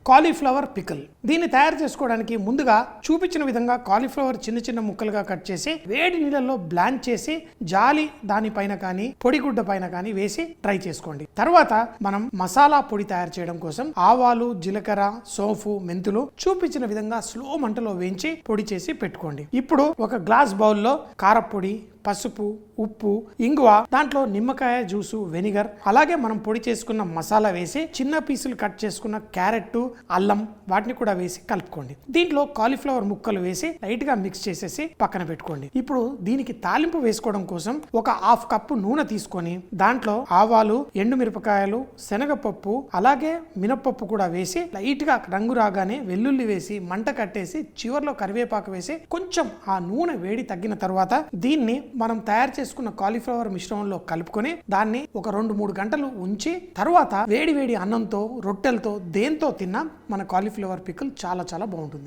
Cauliflower pickle. దీన్ని తయారు చేసుకోవడానికి ముందుగా చూపించిన విధంగా కాలీఫ్లవర్ చిన్న చిన్న ముక్కలుగా కట్ చేసి వేడి నీళ్ళల్లో బ్లాండ్ చేసి జాలి దానిపైన కానీ పొడిగుడ్డ పైన కానీ వేసి ట్రై చేసుకోండి. తర్వాత మనం మసాలా పొడి తయారు చేయడం కోసం ఆవాలు, జీలకర్ర, సోంపు, మెంతులు చూపించిన విధంగా స్లో మంటలో వేయించి పొడి చేసి పెట్టుకోండి. ఇప్పుడు ఒక గ్లాస్ బౌల్లో కారపొడి, పసుపు, ఉప్పు, ఇంగువ, దాంట్లో నిమ్మకాయ జ్యూసు, వెనిగర్, అలాగే మనం పొడి చేసుకున్న మసాలా వేసి చిన్న పీసులు కట్ చేసుకున్న క్యారెట్, అల్లం వాటిని కూడా వేసి కలుపుకోండి. దీంట్లో కాలీఫ్లవర్ ముక్కలు వేసి లైట్ గా మిక్స్ చేసేసి పక్కన పెట్టుకోండి. ఇప్పుడు దీనికి తాలింపు వేసుకోవడం కోసం ఒక హాఫ్ కప్పు నూనె తీసుకొని దాంట్లో ఆవాలు, ఎండుమిరపకాయలు, శనగపప్పు, అలాగే మినపప్పు కూడా వేసి లైట్ గా రంగు రాగానే వెల్లుల్లి వేసి మంట కట్టేసి చివర్లో కరివేపాకు వేసి కొంచెం ఆ నూనె వేడి తగ్గిన తర్వాత దీన్ని మనం తయారు చేసుకున్న కాలీఫ్లవర్ మిశ్రమంలో కలుపుకొని దాన్ని ఒక 2-3 గంటలు ఉంచి తర్వాత వేడి వేడి అన్నంతో, రొట్టెలతో, దేంతో తిన్నా మన కాలీఫ్లవర్ పికిల్ చాలా చాలా బాగుంటుంది.